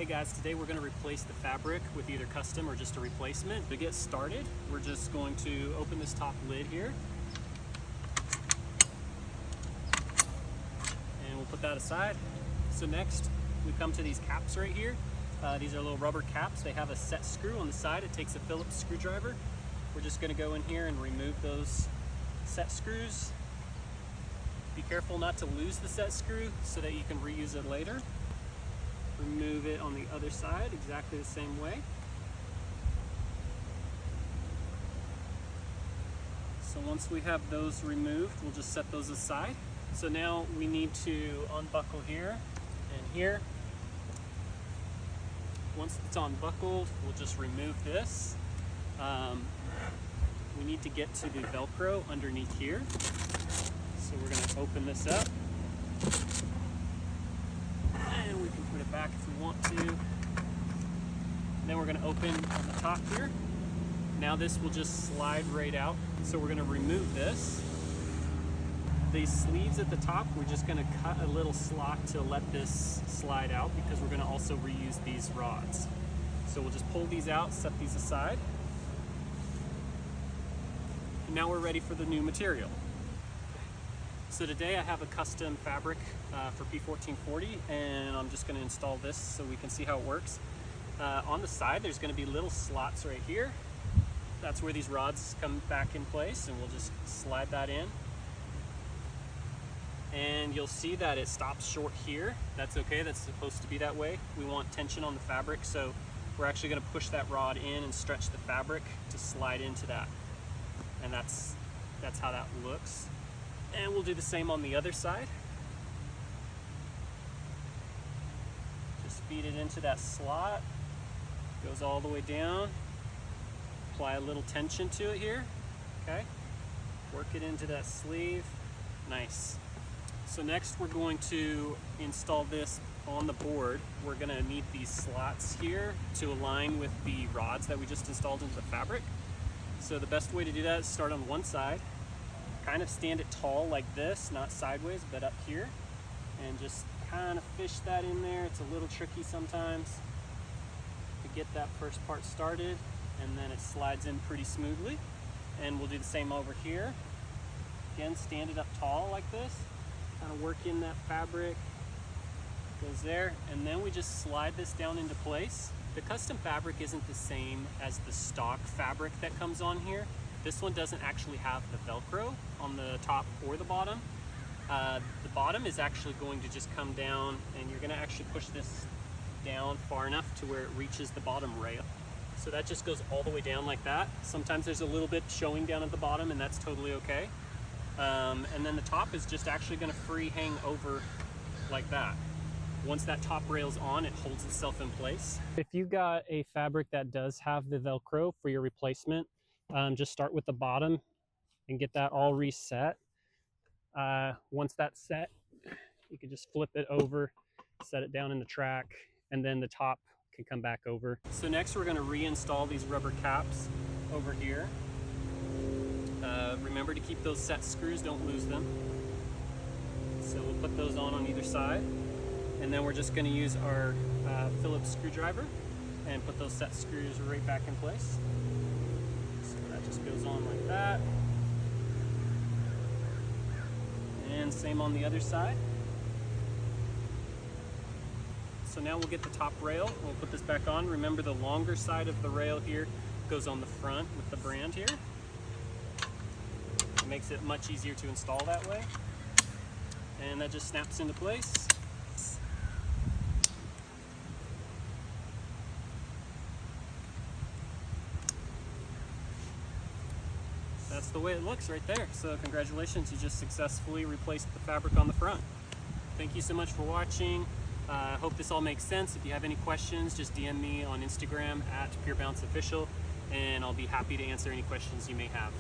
Hey guys, today we're going to replace the fabric with either custom or just a replacement. To get started, we're just going to open this top lid here. And we'll put that aside. So next, we come to these caps right here. These are little rubber caps. They have a set screw on the side. It takes a Phillips screwdriver. We're just going to go in here and remove those set screws. Be careful not to lose the set screw so that you can reuse it later. Remove it on the other side exactly the same way. So once we have those removed, we'll just set those aside. So now we need to unbuckle here and here. Once it's unbuckled, we'll just remove this. We need to get to the Velcro underneath here. So we're going to open this up. And we can put it back if we want to. Then we're going to open on the top here. Now this will just slide right out. So we're going to remove this. These sleeves at the top, we're just going to cut a little slot to let this slide out because we're going to also reuse these rods. So we'll just pull these out, set these aside. And now we're ready for the new material. So today I have a custom fabric for P1440, and I'm just going to install this so we can see how it works. On the side there's going to be little slots right here. That's where these rods come back in place, and we'll just slide that in. And you'll see that it stops short here. That's okay, that's supposed to be that way. We want tension on the fabric, so we're actually going to push that rod in and stretch the fabric to slide into that. And that's how that looks. And we'll do the same on the other side. Just feed it into that slot. Goes all the way down. Apply a little tension to it here. Okay. Work it into that sleeve. Nice. So next we're going to install this on the board. We're going to need these slots here to align with the rods that we just installed into the fabric. So the best way to do that is start on one side. Kind of stand it tall like this, not sideways, but up here, and just kind of fish that in there. It's a little tricky sometimes to get that first part started, and then it slides in pretty smoothly. And we'll do the same over here. Again, stand it up tall like this, kind of work in that fabric, goes there, and then we just slide this down into place. The custom fabric isn't the same as the stock fabric that comes on here. This one doesn't actually have the Velcro on the top or the bottom. The bottom is actually going to just come down, and you're going to actually push this down far enough to where it reaches the bottom rail. So that just goes all the way down like that. Sometimes there's a little bit showing down at the bottom, and that's totally okay. And then the top is just actually going to free hang over like that. Once that top rail's on, it holds itself in place. If you got a fabric that does have the Velcro for your replacement, just start with the bottom and get that all reset. Once that's set, you can just flip it over, set it down in the track, and then the top can come back over. So next we're going to reinstall these rubber caps over here. Remember to keep those set screws, don't lose them. So we'll put those on either side, and then we're just going to use our Phillips screwdriver and put those set screws right back in place. Just goes on like that, and same on the other side. So now we'll get the top rail. We'll put this back on. Remember, the longer side of the rail here goes on the front with the brand here. It makes it much easier to install that way, and that just snaps into place. That's the way it looks right there. So congratulations, you just successfully replaced the fabric on the front. Thank you so much for watching. I hope this all makes sense. If you have any questions, just DM me on Instagram @PureBounceOfficial, and I'll be happy to answer any questions you may have.